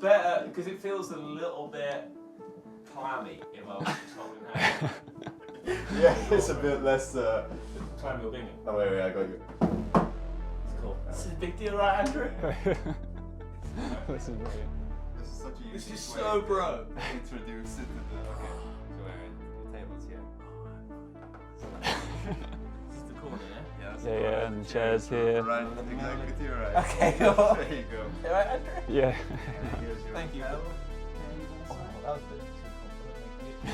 better because it feels a little bit clammy if I was just holding hands. Yeah, it's a bit less. Clammy or bingy. Oh wait, I got you. It's cool. This is a big deal, right, Andrew? This is brilliant. This is such a This unique is way so bro. to introduce it to the. Okay. So wait, the table's here. This is the corner, yeah? Yeah, and chairs here. Right, exactly to your right. Okay, cool. There you go. Right, Andrew? Yeah. Here's your Thank you. pallet. Oh, that was a bit too confident, thank you.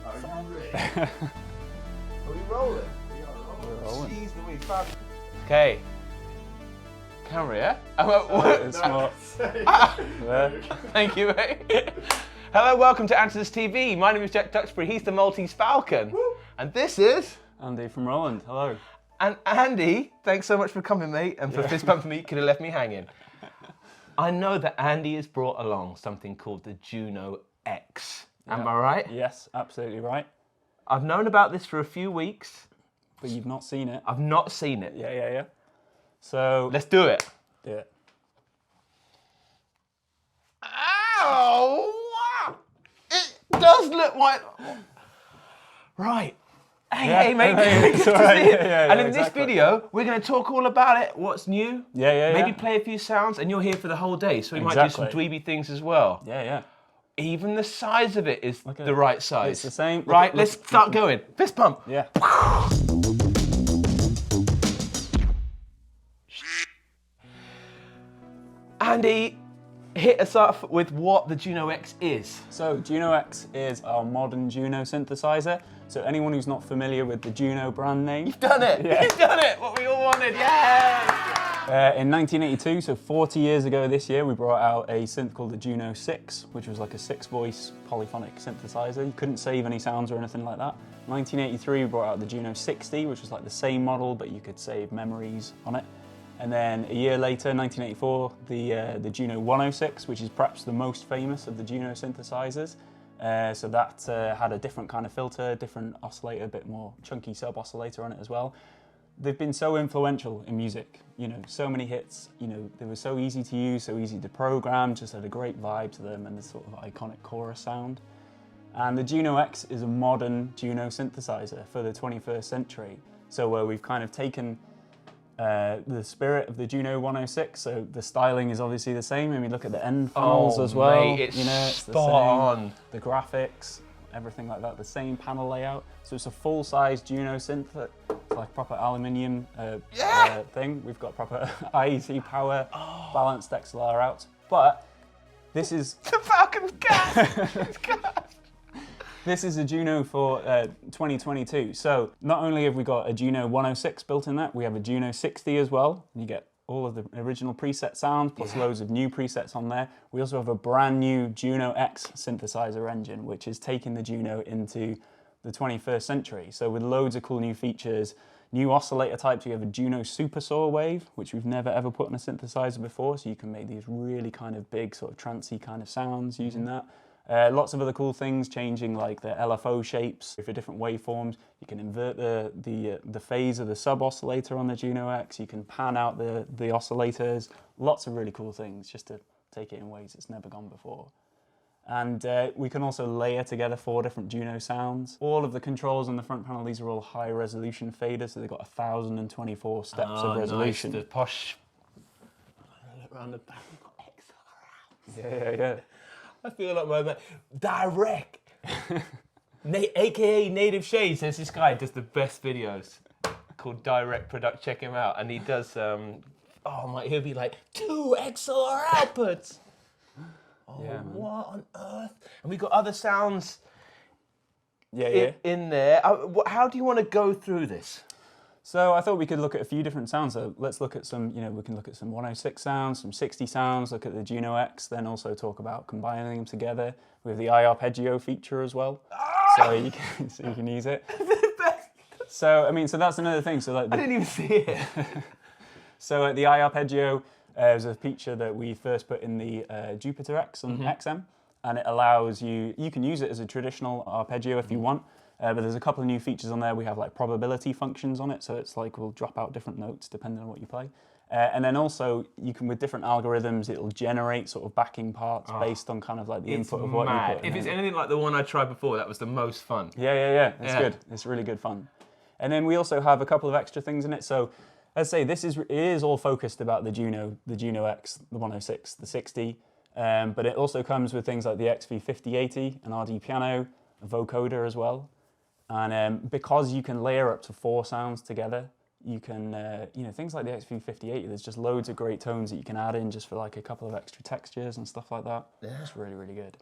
Are you ready? Are we rolling? We are We're rolling. rolling. Jeez Louise, fab. Okay. Camera, yeah? It's smart. There. Thank you, mate. Hello, welcome to Andertons TV. My name is Jack Duxbury. He's the Maltese Falcon. Woo. And this is... Andy from Roland. Hello. And Andy, thanks so much for coming, mate. And for a fist bump for me, you could have left me hanging. I know that Andy has brought along something called the JUNO-X. Am I right? Yes, absolutely right. I've known about this for a few weeks. But you've not seen it. I've not seen it. Yeah. So Let's do it. yeah. Ow! Wow. It does look like... Right. Hey, mate. It's Good to all right. see you. Yeah, And in exactly. this video, we're going to talk all about it, what's new. Yeah. Maybe play a few sounds, and you're here for the whole day, so we might do some Exactly. dweeby things as well. Yeah. Even the size of it is at the right size. It's the same. Right, let's start going. Fist pump. Yeah. Andy, hit us up with what the JUNO-X is. So JUNO-X is our modern Juno synthesizer. So anyone who's not familiar with the Juno brand name, You've done it. Yeah. You've done it. What we all wanted. Yeah. in 1982, so 40 years ago this year, we brought out a synth called the JUNO-X, which was like a 6-voice polyphonic synthesizer. You couldn't save any sounds or anything like that. 1983, we brought out the JUNO-60, which was like the same model, but you could save memories on it. And then a year later, 1984, the JUNO-106, which is perhaps the most famous of the Juno synthesizers. So that had a different kind of filter, different oscillator, a bit more chunky sub-oscillator on it as well. They've been so influential in music, you know, so many hits, you know, they were so easy to use, so easy to program, just had a great vibe to them and this sort of iconic chorus sound. And the JUNO-X is a modern Juno synthesizer for the 21st century. So where we've kind of taken the spirit of the JUNO-106, so the styling is obviously the same, and we look at the end funnels as well. Mate, it's you know, it's the spot same. on. The graphics, everything like that, the same panel layout. So it's a full-size Juno synth. It's like proper aluminium thing. We've got proper IEC power, balanced XLR out. But this is The Falcon's gas. It's gas. This is a Juno for 2022. So not only have we got a JUNO-106 built in that, we have a JUNO-60 as well. You get all of the original preset sounds, plus loads of new presets on there. We also have a brand new JUNO-X synthesizer engine, which is taking the Juno into the 21st century. So with loads of cool new features, new oscillator types. We have a Juno Super Saw wave, which we've never ever put on a synthesizer before. So you can make these really kind of big, sort of trancey kind of sounds using that. Lots of other cool things, changing like the LFO shapes for different waveforms. You can invert the phase of the sub-oscillator on the JUNO-X. You can pan out the oscillators. Lots of really cool things just to take it in ways it's never gone before. And we can also layer together 4 different Juno sounds. All of the controls on the front panel, these are all high resolution faders, so they've got 1024 steps of resolution. Nice, the posh. Look around the back, we've got XLR out. Yeah. I feel like my man. Direct. AKA Native Shades. There's this guy who does the best videos called Direct Product. Check him out. And he does, he'll be like, 2 XLR outputs. Oh, Yeah, what on earth? And we've got other sounds Yeah. in there. How do you want to go through this? So I thought we could look at a few different sounds. So let's look at some, we can look at some 106 sounds, some 60 sounds, look at the JUNO-X, then also talk about combining them together with the I-Arpeggio feature as well. So you can use it. So that's another thing. So like I didn't even see it. So the I-Arpeggio is a feature that we first put in the Jupiter X on XM, and it allows you can use it as a traditional arpeggio if you want. But there's a couple of new features on there. We have like probability functions on it, so it's like we'll drop out different notes depending on what you play. And then also you can, with different algorithms, it'll generate sort of backing parts based on kind of like the input of what you put in. If it's anything like the one I tried before, that was the most fun. Yeah. It's good. It's really good fun. And then we also have a couple of extra things in it. So let's say it is all focused about the JUNO-X, the 106, the 60, but it also comes with things like the XV5080, an RD piano, a vocoder as well. And because you can layer up to 4 sounds together, you can, things like the XV5080, there's just loads of great tones that you can add in just for like a couple of extra textures and stuff like that. Yeah. It's really, really good.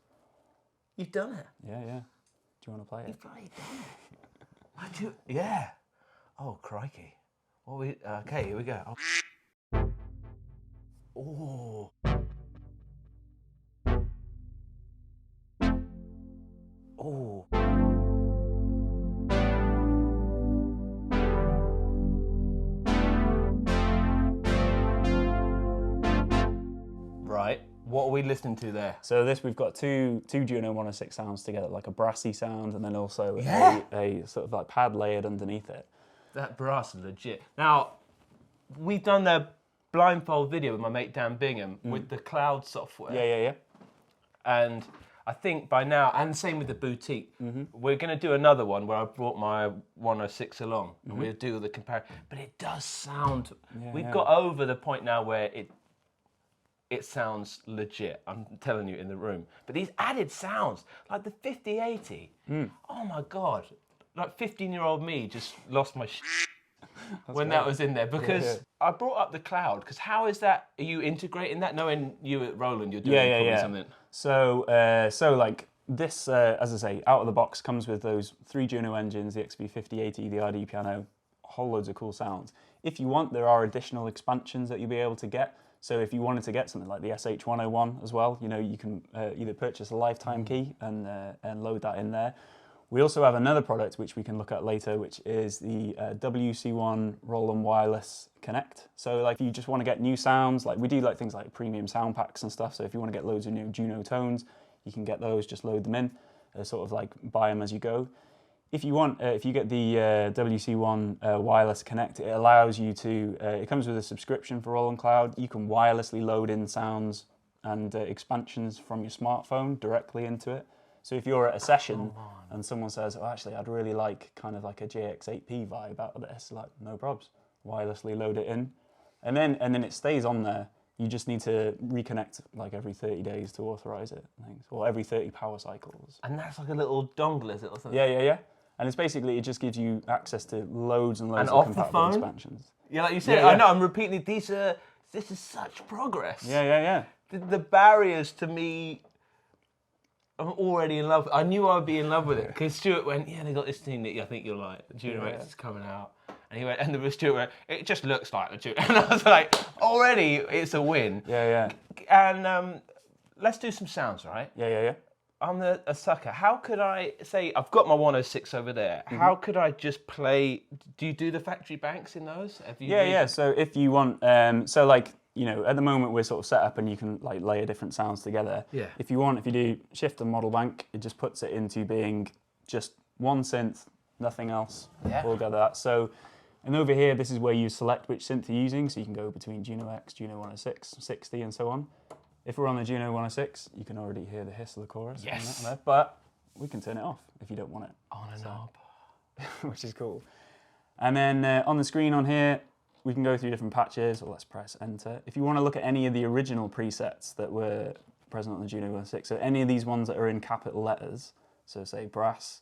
You've done it. Yeah. Do you want to play it? You've bloody done it. I do. Yeah. Oh, crikey. Okay, here we go. Oh. Oh. Right. What are we listening to there? So we've got two JUNO-106 sounds together, like a brassy sound and then also a sort of like pad layered underneath it. That brass is legit. Now, we've done the blindfold video with my mate Dan Bingham with the Cloud software. Yeah. And I think by now, and same with the boutique, we're going to do another one where I brought my 106 along and we'll do the comparison. But it does sound, we've got over the point now where it sounds legit, I'm telling you, in the room. But these added sounds, like the 5080, oh my God. Like 15-year-old me just lost my when that was in there, because I brought up the Cloud, because how is that, are you integrating that, knowing you at Roland, you're doing something? So like this, as I say, out of the box comes with those 3 Juno engines, the XV5080, the RD piano, whole loads of cool sounds. If you want, there are additional expansions that you'll be able to get. So if you wanted to get something like the SH101 as well, you can either purchase a lifetime key and load that in there. We also have another product which we can look at later, which is the WC1 Roland Wireless Connect. So like if you just want to get new sounds, like we do like things like premium sound packs and stuff. So if you want to get loads of new Juno tones, you can get those, just load them in, sort of like buy them as you go. If you want, if you get the WC1 Wireless Connect, it allows you to, it comes with a subscription for Roland Cloud. You can wirelessly load in sounds and expansions from your smartphone directly into it. So if you're at a session and someone says, oh, actually, I'd really like kind of like a JX8P vibe out of this, like, no probs, wirelessly load it in. And then it stays on there. You just need to reconnect like every 30 days to authorize it, or every 30 power cycles. And that's like a little dongle, is it, or something? Yeah. And it's basically, it just gives you access to loads and loads of compatible expansions. Yeah, like you said, I know, I'm repeating, this is such progress. Yeah. The barriers to me, I'm already in love. I knew I'd be in love with it because Stuart went, they got this thing that I think you'll like. JUNO-X is coming out. And he went, and Stuart went, it just looks like the JUNO. And I was like, already it's a win. Yeah. And let's do some sounds, right? Yeah. I'm a sucker. How could I say, I've got my 106 over there. How could I just play, do you do the factory banks in those? Yeah. So if you want, so like, at the moment we're sort of set up and you can like layer different sounds together. Yeah. If you do shift and model bank, it just puts it into being just one synth, nothing else altogether. So, and over here, this is where you select which synth you're using. So you can go between JUNO-X, JUNO-106, 60 and so on. If we're on the JUNO-106, you can already hear the hiss of the chorus. Yes. But we can turn it off if you don't want it. On a knob. Which is cool. And then on the screen on here, we can go through different patches, or let's press enter. If you want to look at any of the original presets that were present on the JUNO-106, so any of these ones that are in capital letters, so say brass,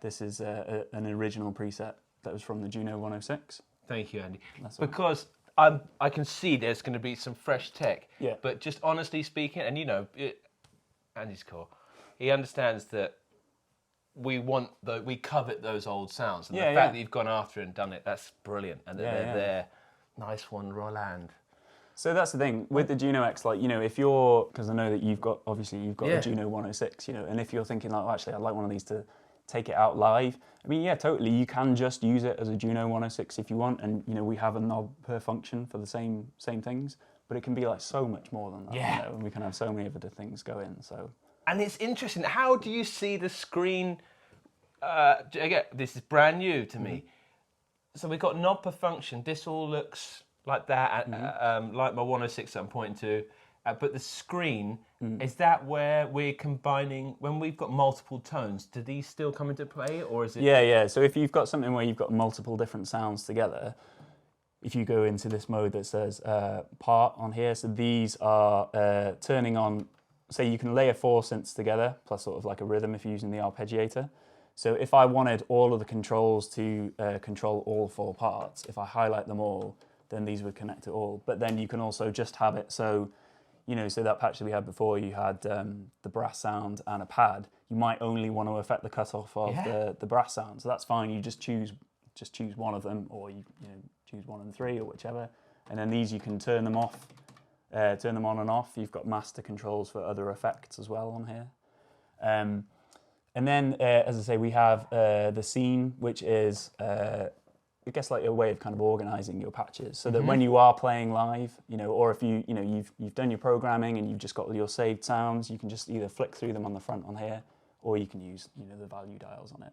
this is an original preset that was from the JUNO-106. Thank you, Andy. Because I can see there's going to be some fresh tech, but just honestly speaking, and Andy's cool, he understands that we covet those old sounds, and the fact that you've gone after and done it, that's brilliant, and they're there. Nice one, Roland. So that's the thing with the JUNO-X, like, if you're, because I know that you've got a JUNO-106, and if you're thinking like, actually, I'd like one of these to take it out live, I mean, totally, you can just use it as a JUNO-106 if you want, and we have a knob per function for the same things, but it can be like so much more than that, and we can have so many other things go in, so. And it's interesting, how do you see the screen, again, this is brand new to me, so we've got knob per function, this all looks like that, like my 106 that I'm pointing to. But the screen, is that where we're combining, when we've got multiple tones, do these still come into play, or is it? Yeah. So if you've got something where you've got multiple different sounds together, if you go into this mode that says part on here, so these are turning on, say you can layer 4 synths together, plus sort of like a rhythm if you're using the arpeggiator. So if I wanted all of the controls to control all 4 parts, if I highlight them all, then these would connect to all. But then you can also just have it so, you know, so that patch that we had before, you had the brass sound and a pad. You might only want to affect the cutoff of the brass sound, so that's fine. You just choose one of them, or you choose 1 and 3 or whichever. And then these you can turn them off, turn them on and off. You've got master controls for other effects as well on here. And then, as I say, we have the scene, which is, I guess, like a way of kind of organising your patches, so that when you are playing live, you know, or if you've done your programming and you've just got your saved sounds, you can just either flick through them on the front on here, or you can use the value dials on it.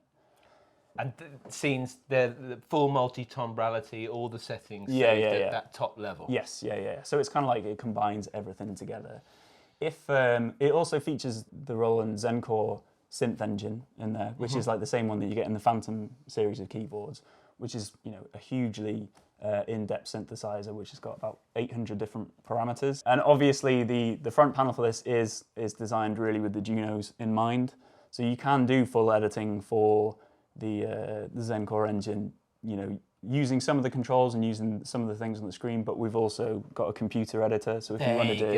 And the scenes, the full multi-timbrality, all the settings, at that top level. Yes, yeah. So it's kind of like it combines everything together. If it also features the Roland ZEN-Core Synth Engine in there, which is like the same one that you get in the Phantom series of keyboards, which is a hugely in-depth synthesizer, which has got about 800 different parameters. And obviously the front panel for this is designed really with the Junos in mind. So you can do full editing for the ZEN-Core engine, using some of the controls and using some of the things on the screen, but we've also got a computer editor. So if you want to do,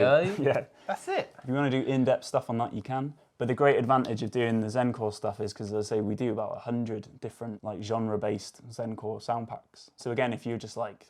that's it. If you want to do in-depth stuff on that, you can. But the great advantage of doing the ZEN-Core stuff is because, as I say, we do about 100 different like genre-based ZEN-Core sound packs. So again, if you're just like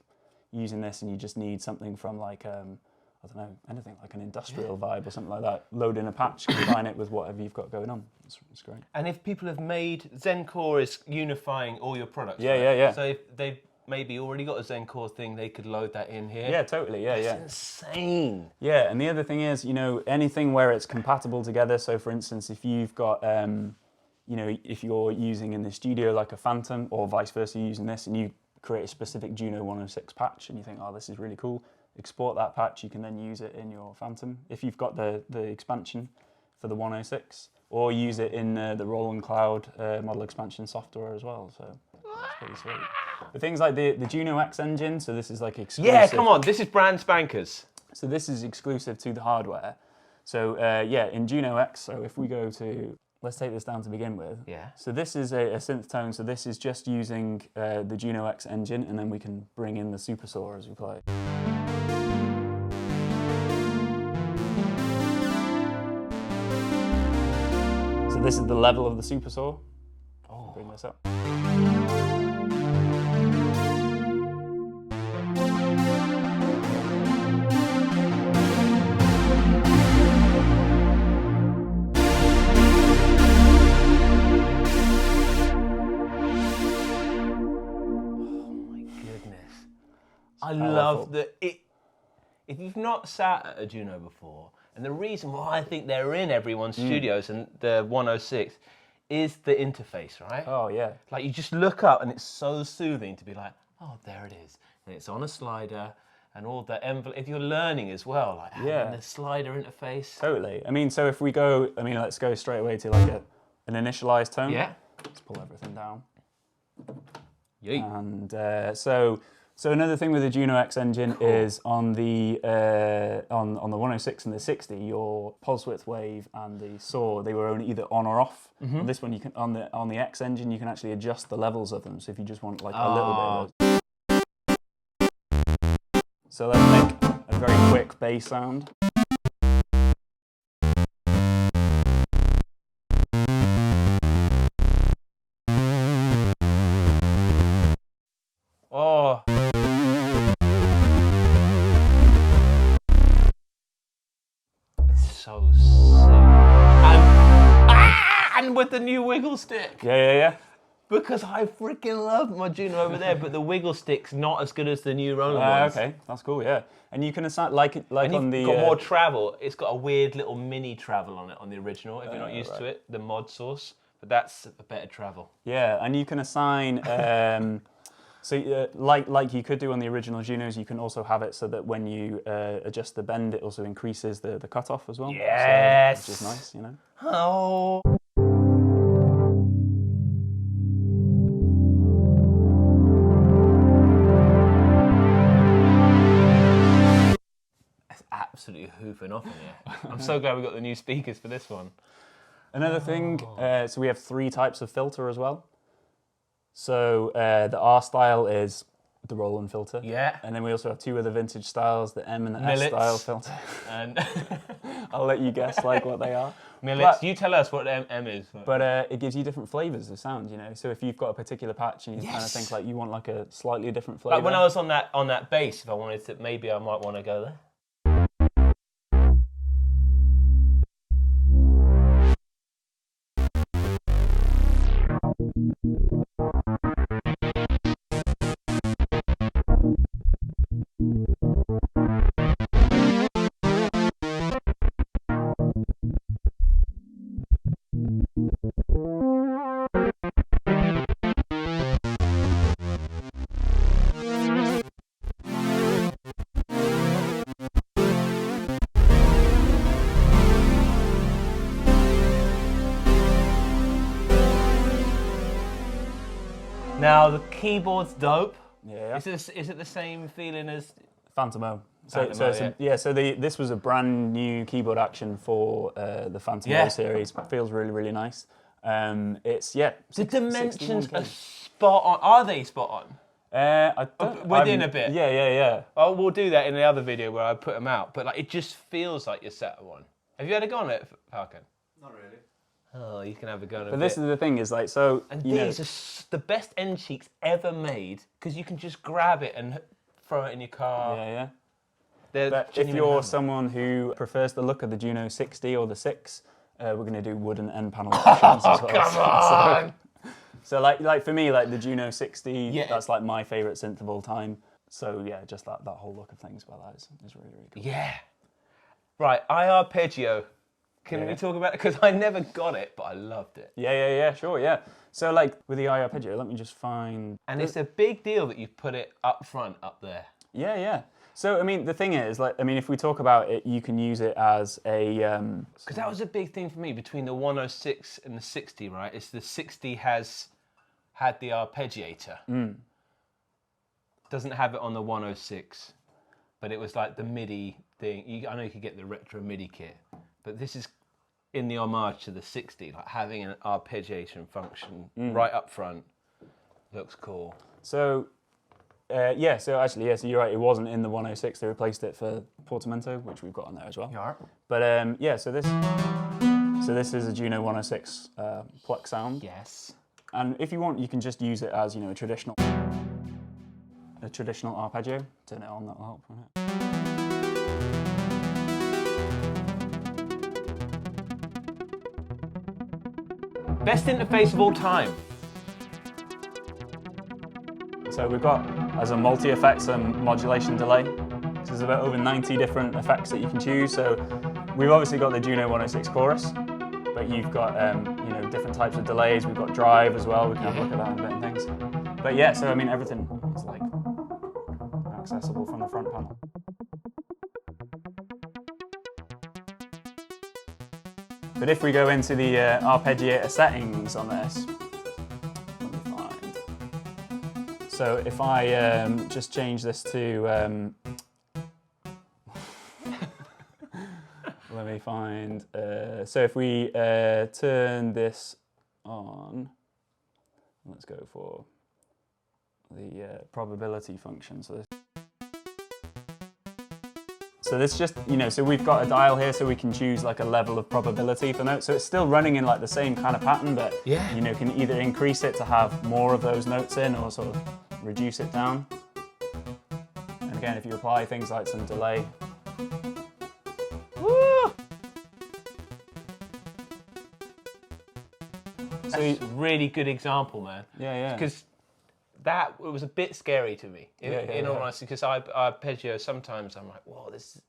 using this and you just need something from like I don't know, anything like an industrial vibe or something like that, load in a patch, combine it with whatever you've got going on. It's great. And if people have made, ZEN-Core is unifying all your products, Yeah, right? yeah. So if they've maybe already got a ZEN-Core thing, they could load that in here. Yeah, totally, yeah. That's insane. Yeah, and the other thing is, anything where it's compatible together. So for instance, if you've got, if you're using in the studio like a Phantom, or vice versa, using this, and you create a specific JUNO-106 patch, and you think, oh, this is really cool, export that patch, you can then use it in your Phantom if you've got the expansion for the 106, or use it in the Roland Cloud model expansion software as well. So it's pretty sweet. But things like the JUNO-X Engine, so this is like exclusive. Yeah, come on, this is brand spankers. So this is exclusive to the hardware. So in JUNO-X, so if we go to, let's take this down to begin with. Yeah. So this is a synth tone, so this is just using the JUNO-X engine, and then we can bring in the super saw as we play. So this is the level of the super saw. Oh. Bring this up. I love that if you've not sat at a Juno before, and the reason why I think they're in everyone's studios and the 106 is the interface, right? Oh, yeah. Like you just look up and it's so soothing to be like, oh, there it is. And it's on a slider and all the envelope. If you're learning as well, like having the slider interface. Totally. I mean, so if we go, let's go straight away to like an initialized tone. Yeah. Let's pull everything down. Yeet. And so another thing with the JUNO-X engine is on the 106 and the 60, your pulse width wave and the saw, they were only either on or off. On this one, you can on the X engine, you can actually adjust the levels of them. So if you just want like a little bit of those. So let's make a very quick bass sound. Oh. So sick. And with the new wiggle stick. Yeah. Because I freaking love my Juno over there, but the wiggle stick's not as good as the new Roland ones. Okay, that's cool, yeah. And you can assign, like and on the... you've got more travel. It's got a weird little mini travel on it on the original, if you're not used to it, the mod source. But that's a better travel. Yeah, and you can assign So like you could do on the original Junos, you can also have it so that when you adjust the bend, it also increases the cutoff as well. Yes! So, which is nice, you know. Oh. That's absolutely hoofing off in here. I'm so glad we got the new speakers for this one. Another thing, so we have 3 types of filter as well. So the R style is the Roland filter. Yeah. And then we also have 2 other vintage styles, the M and the Millets. S style filter. And I'll let you guess like what they are. Millets, But- you tell us what M is. But it gives you different flavors of sound, you know. So if you've got a particular patch and you kind of Yes. think like you want like a slightly different flavor. Like when I was on that bass, if I wanted to, maybe I might want to go there. Now the keyboard's dope. Yeah. Is it the same feeling as Phantom O. Phantom So O, it's yeah. this was a brand new keyboard action for the Phantom Yeah. O series. Feels really, really nice. It's the 61K. dimensions are spot on? Are they spot on? I don't, Within a bit. Yeah. Oh, we'll do that in the other video where I put them out. But like, it just feels like you're set at one. Have you had a go on it, Falcon? Not really. Oh, you can have a go on it. But this is the thing is like, so, And you know, these are the best end cheeks ever made because you can just grab it and throw it in your car. yeah. They're But if genuine you're handmade. someone who prefers the look of the JUNO-60 or the 6, we're going to do wooden end panel options as well. Come on! So like for me, like the JUNO-60, Yeah. that's like my favorite synth of all time. So yeah, just that whole look of things, well, that is really, really cool. Yeah. Right, I-Arpeggio. Can Yeah. we talk about it? Because I never got it, but I loved it. Yeah, sure, yeah. So like with the I-Arpeggio, let me just find... And it's a big deal that you put it up front, up there. Yeah. So, I mean, the thing is, like, I mean, if we talk about it, you can use it as a... Because that was a big thing for me between the 106 and the 60, right? It's the 60 has had the arpeggiator. Doesn't have it on the 106, but it was like the MIDI thing. I know you could get the retro MIDI kit, but this is in the homage to the 60, like having an arpeggiation function right up front. Looks cool. So, so you're right, it wasn't in the 106, they replaced it for Portamento, which we've got on there as well. Yeah. But so this is a Juno 106 pluck sound. Yes. And if you want, you can just use it as, you know, a traditional arpeggio. Turn it on, that'll help. Best interface of all time. So we've got, as a multi-effects and modulation delay, so there's about over 90 different effects that you can choose. So we've obviously got the Juno 106 chorus, but you've got you know, different types of delays. We've got drive as well. We can have a look at that in a bit and things. But yeah, so I mean everything is like accessible from the front panel. But if we go into the arpeggiator settings on this, let me find. So if I just change this to, let me find, so if we turn this on, let's go for the probability function. So this just, you know, so we've got a dial here so we can choose like a level of probability for notes. So it's still running in like the same kind of pattern, but Yeah. you know, can either increase it to have more of those notes in or sort of reduce it down. And again, if you apply things like some delay. Woo! So That's a really good example, man. yeah. Because that it was a bit scary to me, in all Yeah. honesty, because I arpeggio sometimes I'm like, whoa, this.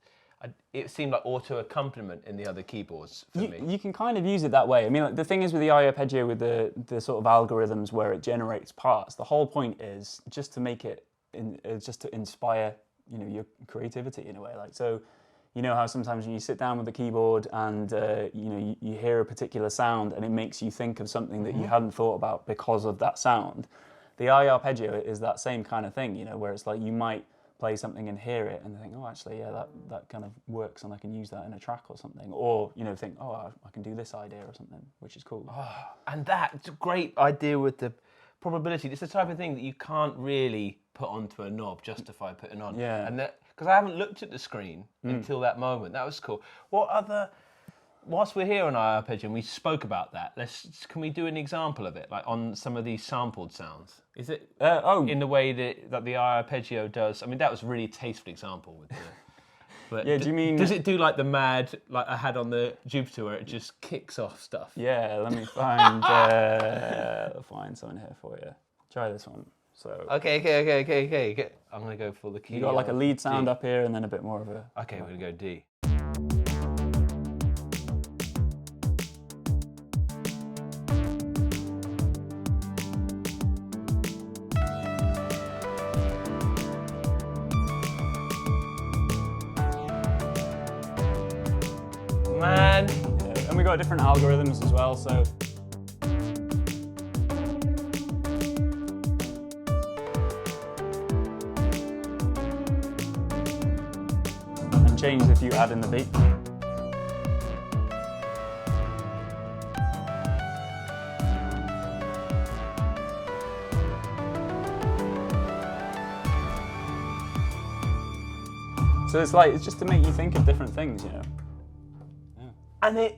it seemed like auto accompaniment in the other keyboards for me. You can kind of use it that way. I mean, like, the thing is with the I-Arpeggio, with the sort of algorithms where it generates parts, the whole point is just to make it, just to inspire, you know, your creativity in a way. Like, so, you know how sometimes when you sit down with the keyboard and you know you hear a particular sound and it makes you think of something that you hadn't thought about because of that sound. The I-Arpeggio is that same kind of thing, you know, where it's like you might play something and hear it and think, oh, actually, yeah, that kind of works and I can use that in a track or something. Or, you know, think, oh, I can do this idea or something, which is cool. Oh, and that's a great idea with the probability. It's the type of thing that you can't really put onto a knob, justify putting on. Yeah. And that, because I haven't looked at the screen until that moment. That was cool. What other, whilst we're here on I-Arpeggio and we spoke about that, can we do an example of it, like on some of these sampled sounds? Is it in the way that the I-Arpeggio does? I mean, that was a really tasteful example with the... But yeah, do you mean... Does it do like the mad, like I had on the Jupiter, where it just kicks off stuff? Yeah, let me find something here for you. Try this one. So. Okay. I'm gonna go for the key. You got like a lead sound D. up here and then a bit more of a... Okay, we're gonna go D. Man. Yeah, and we got different algorithms as well, so. And change if you add in the beat. So it's like, it's just to make you think of different things, you know. And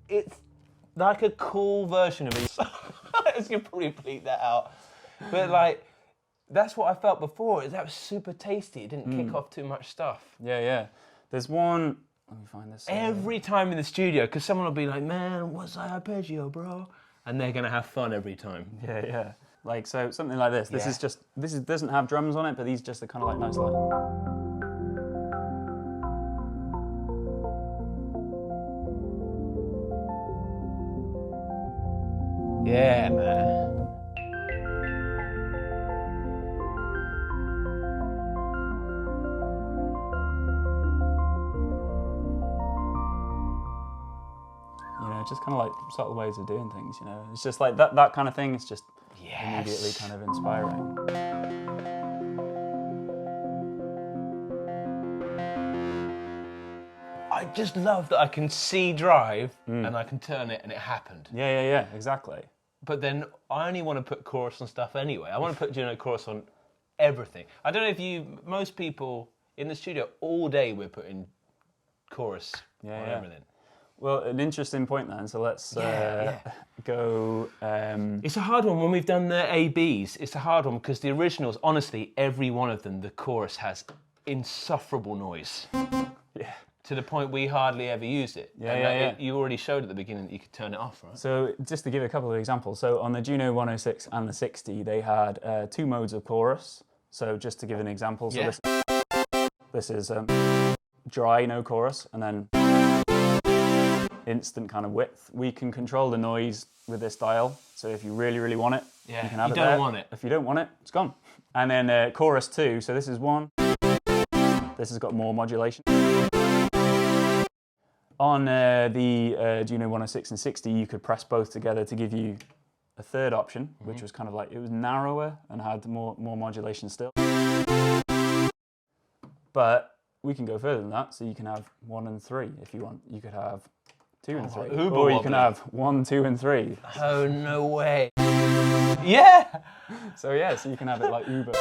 it's like a cool version of it. I was gonna probably bleep that out. But like, that's what I felt before, is that was super tasty. It didn't kick off too much stuff. Yeah. There's one, let me find this. Every time in the studio, because someone will be like, man, what's I-Arpeggio, bro? And they're gonna have fun every time. Yeah. Like, so something like this. This is just, doesn't have drums on it, but these just are kind of like nice like. Yeah, man. You know, just kind of like subtle ways of doing things, you know. It's just like that kind of thing is just immediately kind of inspiring. I just love that I can C drive and I can turn it and it happened. Yeah, exactly. But then I only want to put chorus on stuff anyway. I want to put Juno chorus on everything. I don't know if most people in the studio all day we're putting chorus on everything. Well, an interesting point then, so let's go... It's a hard one when we've done the ABs. It's a hard one because the originals, honestly, every one of them, the chorus has insufferable noise. Yeah. To the point we hardly ever used it. Yeah. You already showed at the beginning that you could turn it off, right? So just to give a couple of examples, so on the JUNO-106 and the 60, they had 2 modes of chorus. So just to give an example, so this is dry, no chorus, and then instant kind of width. We can control the noise with this dial. So if you really, really want it, you can have it there. You don't want it. If you don't want it, it's gone. And then chorus 2, so this is 1. This has got more modulation. On the JUNO-106 and 60, you could press both together to give you a third option, which was kind of like, it was narrower and had more modulation still. But we can go further than that, so you can have 1 and 3 if you want. You could have 2 and 3. Or you can have 1, 2 and 3. Oh, no way. Yeah! So you can have it like Uber.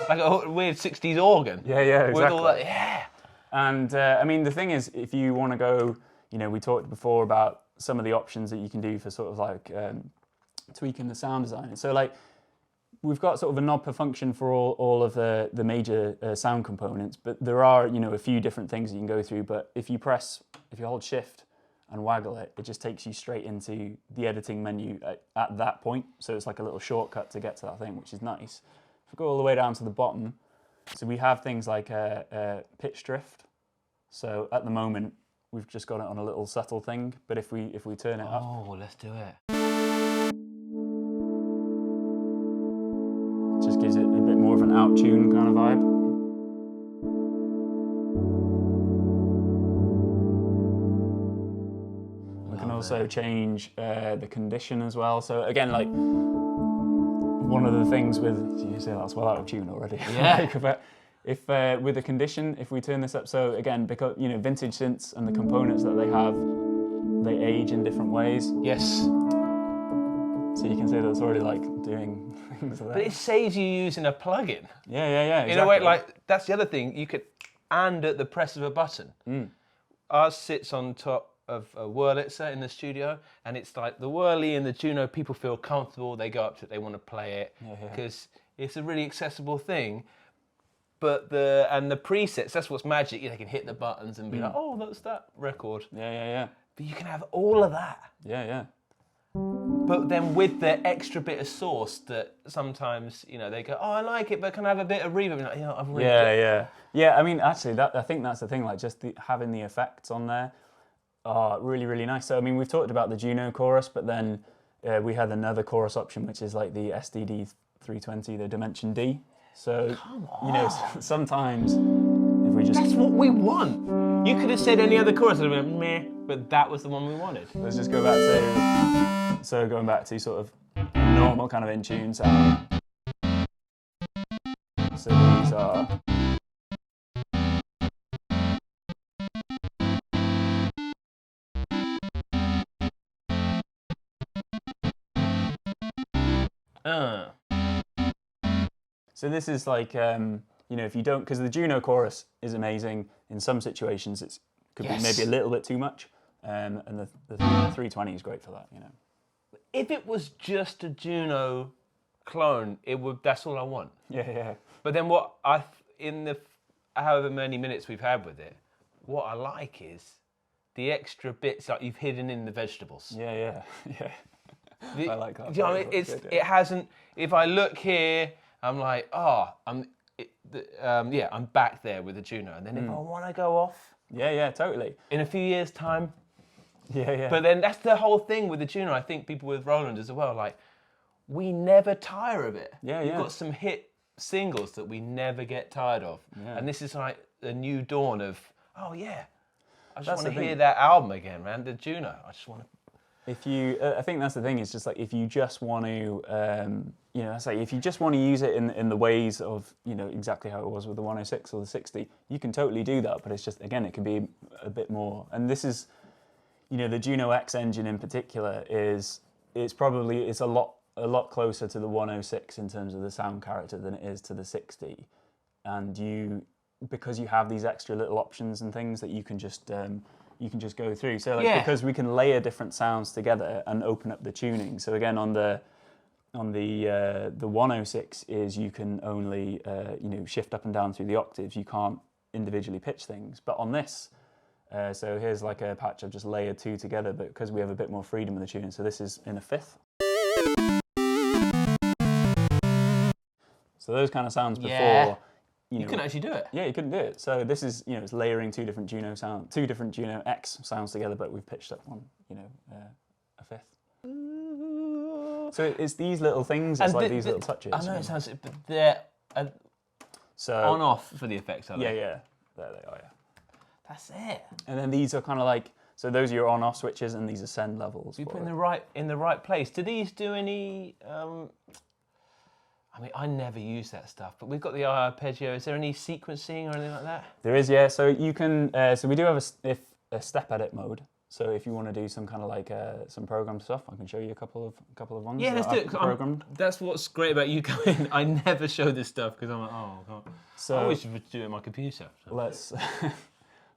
Like a weird 60s organ. Yeah, exactly. With all that, And I mean, the thing is, if you want to go, you know, we talked before about some of the options that you can do for sort of like tweaking the sound design. So like, we've got sort of a knob per function for all of the major sound components, but there are, you know, a few different things that you can go through. But if you hold shift and waggle it, it just takes you straight into the editing menu at that point. So it's like a little shortcut to get to that thing, which is nice. If we go all the way down to the bottom, So we have things like pitch drift. So at the moment, we've just got it on a little subtle thing, but if we turn it up. Oh, let's do it. It just gives it a bit more of an out tune kind of vibe. We can also change the condition as well. So again, like one of the things with, you say that's well out of tune already. Yeah. If with the condition, if we turn this up, so again, because vintage synths and the components that they have, they age in different ways. Yes. So you can see that it's already like doing things like that. But it saves you using a plugin. Yeah. Exactly. In a way, like, that's the other thing, you could, and at the press of a button. Ours sits on top of a Wurlitzer in the studio, and it's like the Whirly and the Juno, people feel comfortable, they go up to it, they want to play it, because it's a really accessible thing. But the presets, that's what's magic. You know, they can hit the buttons and be like, oh, that's that record. Yeah. But you can have all of that. Yeah. But then with the extra bit of sauce that sometimes, you know, they go, oh, I like it, but can I have a bit of reverb? Like, yeah, I've really Yeah, I mean, actually, I think that's the thing, like just having the effects on there are really, really nice. So, I mean, we've talked about the Juno chorus, but then we had another chorus option, which is like the SDD 320, the Dimension D. So, you know, sometimes if we just... That's what we want. You could have said any other chorus, I'd have been meh, but that was the one we wanted. Let's just go back to... So going back to sort of normal kind of in tune sound. So these are... So this is like, you know, if you don't, because the Juno chorus is amazing. In some situations, it could be maybe a little bit too much, and the 320 is great for that, you know. If it was just a Juno clone, that's all I want. Yeah. But then in the however many minutes we've had with it, what I like is the extra bits like you've hidden in the vegetables. Yeah. I like that. You know, it hasn't. If I look here, I'm like, I'm back there with the Juno. And then if I want to go off, yeah, totally. in a few years' time, yeah. But then that's the whole thing with the Juno. I think people with Roland as well, like, we never tire of it. Yeah. We've got some hit singles that we never get tired of. Yeah. And this is like a new dawn of, I just want to hear that album again, man, the Juno. I just want to. I think that's the thing. It's just like if you just want to, you know, say if you just want to use it in the ways of, you know, exactly how it was with the 106 or the 60, you can totally do that. But it's just, again, it can be a bit more. And this is, you know, the JUNO-X engine in particular it's a lot closer to the 106 in terms of the sound character than it is to the 60. And because you have these extra little options and things that you can just go through. So like, because we can layer different sounds together and open up the tuning. So again, on the 106 is you can only you know, shift up and down through the octaves. You can't individually pitch things. But on this, so here's like a patch I've just layered two together, but because we have a bit more freedom in the tuning. So this is in a fifth. So those kind of sounds before. You can actually do it. Yeah, you couldn't do it. So this is, you know, it's layering two different JUNO-X sounds together, but we've pitched up one, you know, a fifth. So it's these little things, it's like these little touches. I know it sounds, but they're on off for the effects, are they? Yeah, there they are, yeah. That's it. And then these are kind of like, so those are your on-off switches, and these are send levels. You put in the right place. Do these do any? I mean, I never use that stuff, but we've got the Is I-Arpeggio. Is there any sequencing or anything like that? There is, yeah. So you can. So we do have a step edit mode. So if you want to do some kind of like some program stuff, I can show you a couple of ones. Yeah, let's do it. That's what's great about you coming. I never show this stuff because I'm like, God. So I always would do it on my computer. So. Let's.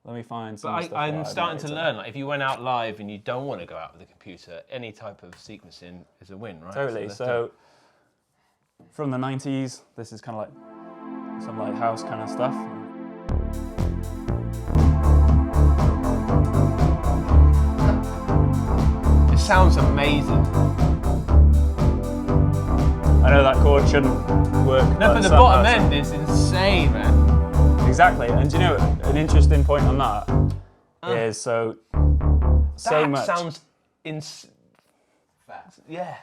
Let me find some stuff. I'm starting to learn. Like, if you went out live and you don't want to go out with a computer, any type of sequencing is a win, right? Totally. So from the 90s, this is kind of like some like house kind of stuff. It sounds amazing. I know that chord shouldn't work. No, but the bottom end is insane, man. Exactly, and do you know an interesting point on that is so That much. sounds Fast. yeah.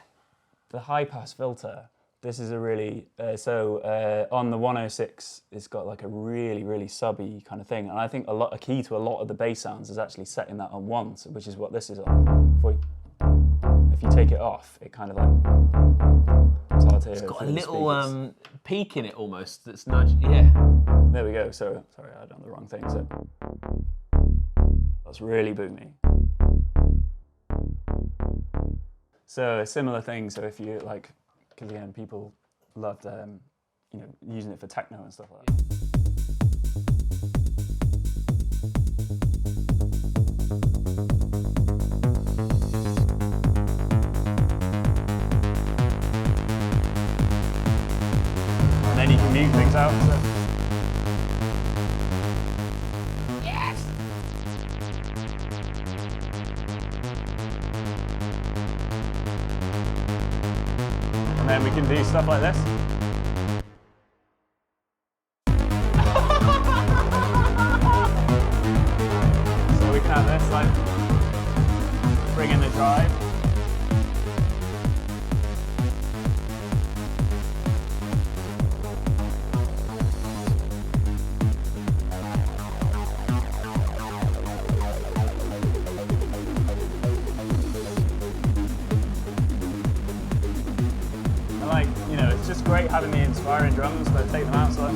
The high pass filter. This is a really on the 106, it's got like a really subby kind of thing, and I think a key to a lot of the bass sounds is actually setting that on 1, which is what this is on. If you take it off, it kind of like it's hard to hear. It's got a little peak in it almost. That's nudged. Yeah. There we go. So sorry, I done the wrong thing. So that's really boomy. So a similar thing. So if you like, because again, people loved using it for techno and stuff like that. And then you can mute things out. So. Yes. And then we can do stuff like this. So we can have this, like, bring in the drive. It's just great having the inspiring drums, but take them out so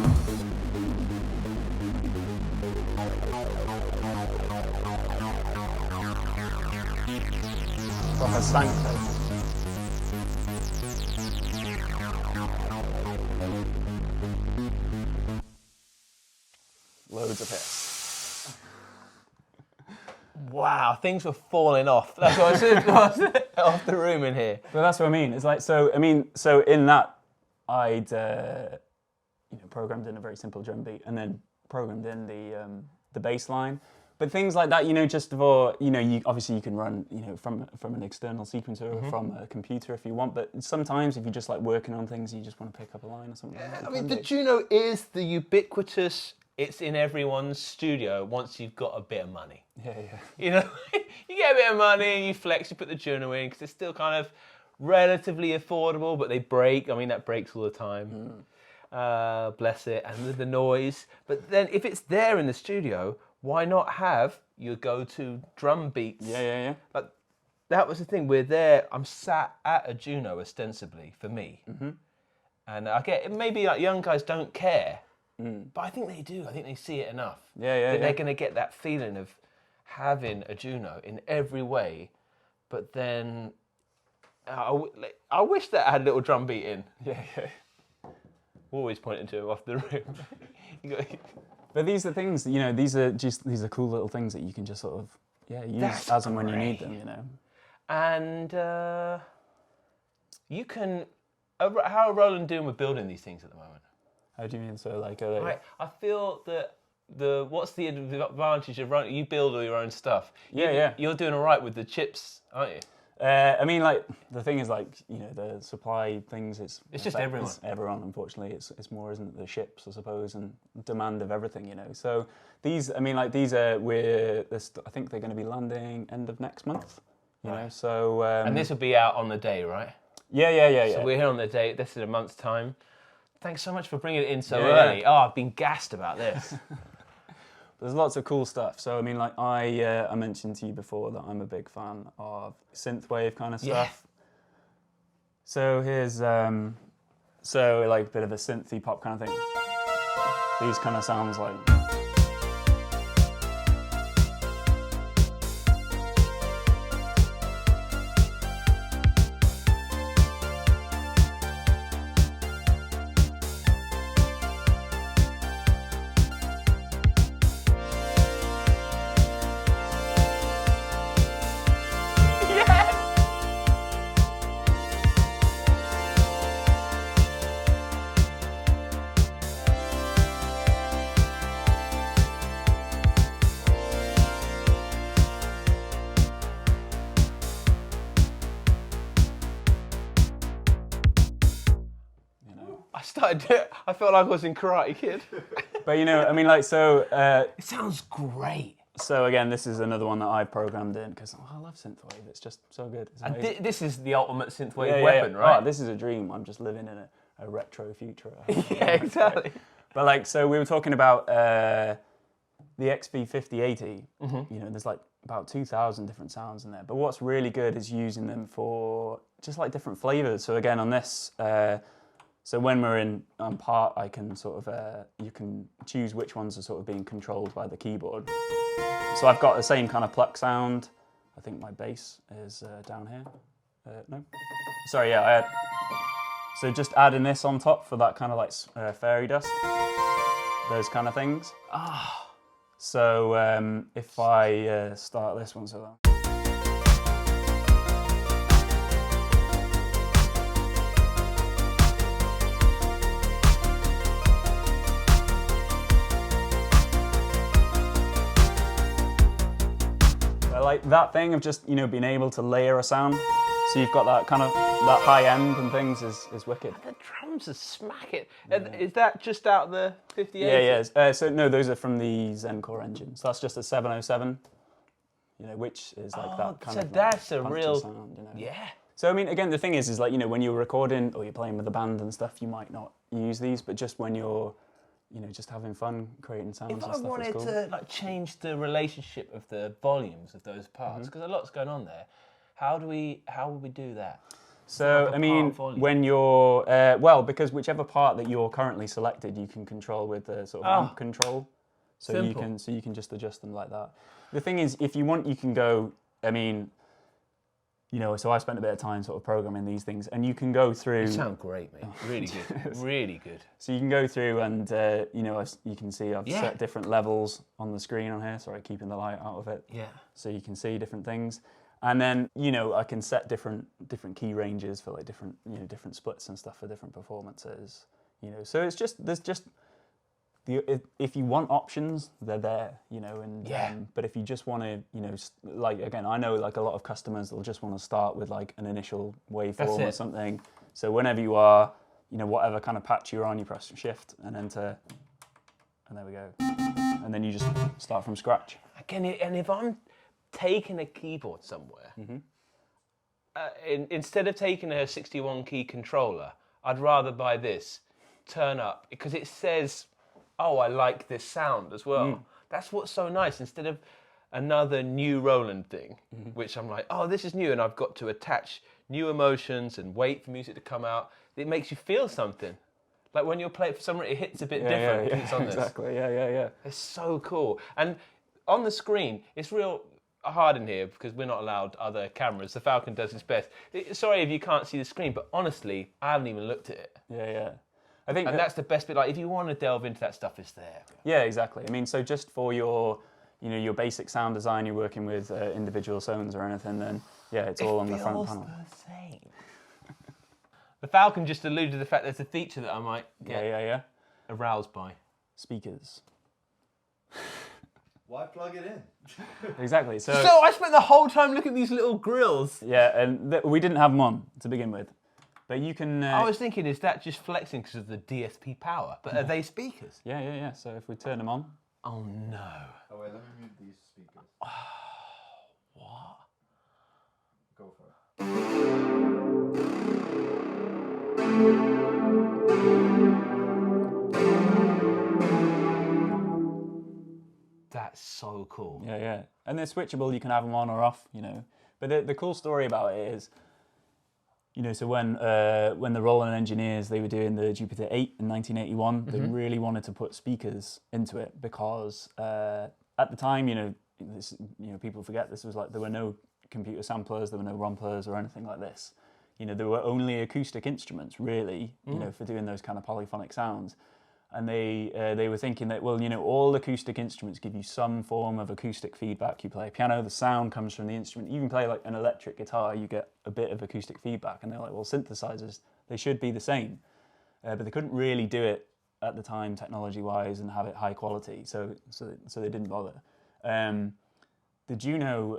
proper stank. Loads of hits. Wow, things were falling off. That's what I said off the room in here. But that's what I mean. It's like, so in that, I'd programmed in a very simple drum beat and then programmed in the bass line. But things like that, just for, obviously you can run, from an external sequencer or from a computer if you want. But sometimes if you're just like working on things, you just want to pick up a line or something. I mean, the Juno is the ubiquitous. It's in everyone's studio once you've got a bit of money. Yeah. You get a bit of money and you flex, you put the Juno in because it's still kind of relatively affordable, but they break. I mean, that breaks all the time. Bless it. And the noise. But then if it's there in the studio, why not have your go-to drum beats? Yeah. Like, that was the thing. We're there. I'm sat at a Juno ostensibly for me. And I get, maybe like young guys don't care, but I think they do. I think they see it enough. Yeah. They're going to get that feeling of having a Juno in every way, but then I wish that I had a little drum beat in. Yeah. Always pointing to him off the room. But these are things, these are cool little things that you can just sort of, use That's as and when you great. need them, And you can, how are Roland doing with building these things at the moment? How do you mean? So like, I feel that what's the advantage of running? You build all your own stuff. You're doing all right with the chips, aren't you? I mean, like, the thing is, like, the supply things, it's just everyone. It's everyone, unfortunately. It's more, isn't it, the ships, I suppose, and demand of everything, So these, I mean, like, these are, I think they're going to be landing end of next month, Right. So... and this will be out on the day, right? Yeah. So we're here on the day, this is a month's time. Thanks so much for bringing it in so Yeah. early. Oh, I've been gassed about this. There's lots of cool stuff. So, I mean, like, I mentioned to you before that I'm a big fan of synthwave kind of stuff. So here's, like, a bit of a synthy-pop kind of thing. These kind of sounds like... I felt like I was in Karate Kid. But you know, I mean, like, so. It sounds great. So again, this is another one that I've programmed in because I love Synthwave. It's just so good. It's And amazing. this is the ultimate synthwave weapon, right? Oh, this is a dream. I'm just living in a retro future. Yeah, exactly. But like, so we were talking about the XV5080. You know, there's like about 2,000 different sounds in there. But what's really good is using them for just like different flavors. So again, on this, so when we're on part, I can sort of, you can choose which ones are sort of being controlled by the keyboard. So I've got the same kind of pluck sound. I think my bass is down here. No? Sorry, yeah, I had. So just adding this on top for that kind of like fairy dust. Those kind of things. So if I start this one, so I like that thing of just, you know, being able to layer a sound. So you've got that kind of, that high end and things is wicked. The drums are smacking. Is that just out the 58? Yeah. So no, those are from the ZEN-Core Engine. So that's just a 707, you know, which is like that kind so of that's like a punchy real sound, you know. Yeah. So I mean, again, the thing is like, you know, when you're recording or you're playing with a band and stuff, you might not use these, but just when you're, you know, just having fun creating sounds and If I stuff, wanted it's cool. to like change the relationship of the volumes of those parts, because a lot's going on there, how would we do that? So, like a I mean, part volume? when you're, well, because whichever part that you're currently selected, you can control with the sort of amp control. So Simple. you can just adjust them like that. The thing is, if you want, you can go, I mean, you know, so I spent a bit of time sort of programming these things, and you can go through. You sound great, mate. Really good. Really good. So you can go through and, you know, you can see I've set different levels on the screen on here. Sorry, keeping the light out of it. Yeah. So you can see different things. And then, you know, I can set different key ranges for like different, you know, different splits and stuff for different performances, you know. So it's just, there's just, if you want options, they're there, you know, and but if you just want to, you know, like, again, I know like a lot of customers, they'll just want to start with like an initial waveform or something. So whenever you are, you know, whatever kind of patch you're on, you press shift and enter, and there we go. And then you just start from scratch. Again, and if I'm taking a keyboard somewhere, instead of taking a 61 key controller, I'd rather buy this, turn up, because it says, oh, I like this sound as well. That's what's so nice. Instead of another new Roland thing, which I'm like, oh, this is new, and I've got to attach new emotions and wait for music to come out. It makes you feel something. Like when you're playing for someone, it hits a bit different because it's on this. Exactly, yeah. It's so cool. And on the screen, it's real hard in here because we're not allowed other cameras. The Falcon does its best. Sorry if you can't see the screen, but honestly, I haven't even looked at it. Yeah. I think, and that's the best bit. Like, if you want to delve into that stuff, it's there. Yeah, exactly. I mean, so just for your, you know, your basic sound design, you're working with individual zones or anything, then yeah, it's all on the front panel. The same. The Falcon just alluded to the fact there's a feature that I might get aroused by. Speakers. Why plug it in? Exactly. So I spent the whole time looking at these little grills. Yeah, and we didn't have them on to begin with. But you can... I was thinking, is that just flexing because of the DSP power? But are they speakers? Yeah. So if we turn them on... Oh, no. Oh, wait, let me mute these speakers. What? Go for it. That's so cool. Yeah. And they're switchable, you can have them on or off, you know. But the cool story about it is, you know, so when the Roland engineers, they were doing the Jupiter 8 in 1981, they really wanted to put speakers into it because at the time, you know, people forget this was like, there were no computer samplers, there were no romplers or anything like this. You know, there were only acoustic instruments really, you know, for doing those kind of polyphonic sounds. And they were thinking that, well, you know, all acoustic instruments give you some form of acoustic feedback. You play a piano, the sound comes from the instrument. You even play like an electric guitar, you get a bit of acoustic feedback. And they're like, well, synthesizers, they should be the same. But they couldn't really do it at the time, technology-wise, and have it high quality. So they didn't bother. the Juno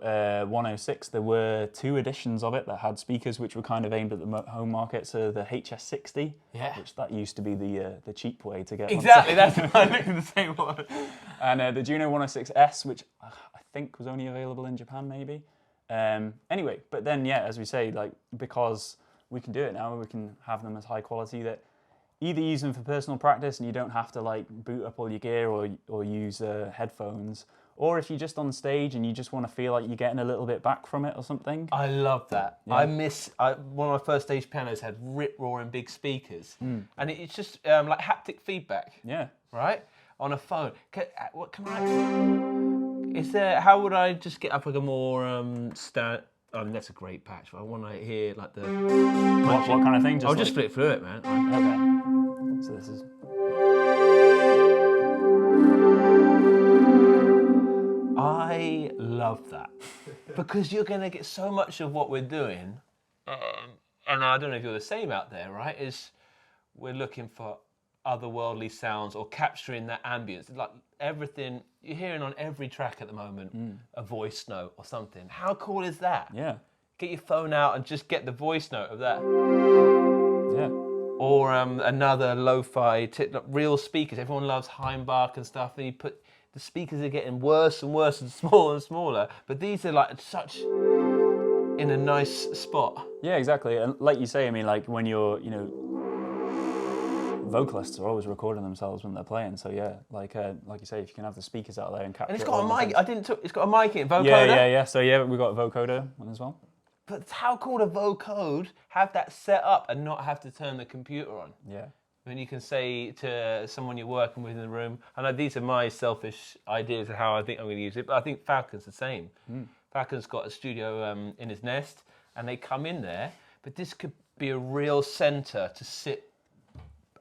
106, there were 2 editions of it that had speakers which were kind of aimed at the home market. So the HS60, which that used to be the cheap way to get. Exactly, that's what I looked at the same one. And the Juno 106S, which I think was only available in Japan, maybe. Anyway, but then as we say, like because we can do it now, we can have them as high quality that either use them for personal practice and you don't have to like boot up all your gear or use headphones. Or if you're just on stage and you just want to feel like you're getting a little bit back from it or something. I love that. Yeah. One of my first stage pianos had rip-roaring big speakers. And it's just like haptic feedback. Yeah. Right? On a phone. How would I just get up like a more that's a great patch. But I want to hear like the... What kind of thing? I'll just flip through it, man. Okay. So this is... I love that because you're going to get so much of what we're doing, and I don't know if you're the same out there, right? Is we're looking for otherworldly sounds or capturing that ambience, like everything you're hearing on every track at the moment, a voice note or something. How cool is that? Yeah. Get your phone out and just get the voice note of that. Yeah. Or another lo-fi real speakers. Everyone loves Heimbach and stuff, and you put. The speakers are getting worse and worse and smaller, but these are like such in a nice spot. Yeah, exactly. And like you say, I mean, like when you're, vocalists are always recording themselves when they're playing. So yeah, like you say, if you can have the speakers out there and capture. And it's got a mic. It's got a mic in it. Vocoder. Yeah. So yeah, we've got a vocoder one as well. But how cool to vocode, have that set up and not have to turn the computer on. Yeah. When you can say to someone you're working with in the room, I know these are my selfish ideas of how I think I'm going to use it, but I think Falcon's the same. Falcon's got a studio in his nest, and they come in there, but this could be a real centre to sit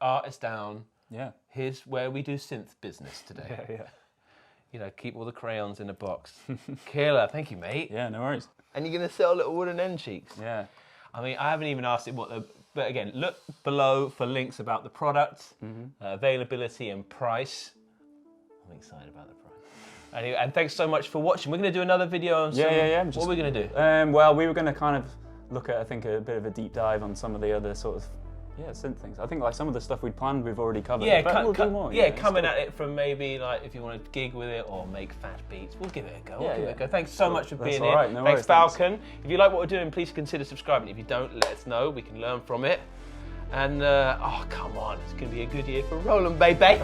artists down. Yeah. Here's where we do synth business today. Yeah. Keep all the crayons in a box. Killer, thank you, mate. Yeah, no worries. And you're going to sell little wooden end cheeks. Yeah. I mean, I haven't even asked it but again, look below for links about the product, availability and price. I'm excited about the price. Anyway, and thanks so much for watching. We're going to do another video on what are we going to do? Well, we were going to kind of look at, I think, a bit of a deep dive on some of the other sort of synth things. I think like some of the stuff we'd planned, we've already covered. Yeah, we'll do more, coming at it from maybe like if you want to gig with it or make fat beats, we'll give it a go. Give it a go. Thanks so much for being here. Right, no thanks, worries, Falcon. If you like what we're doing, please consider subscribing. If you don't, let us know. We can learn from it. And oh, come on, it's going to be a good year for Roland, baby.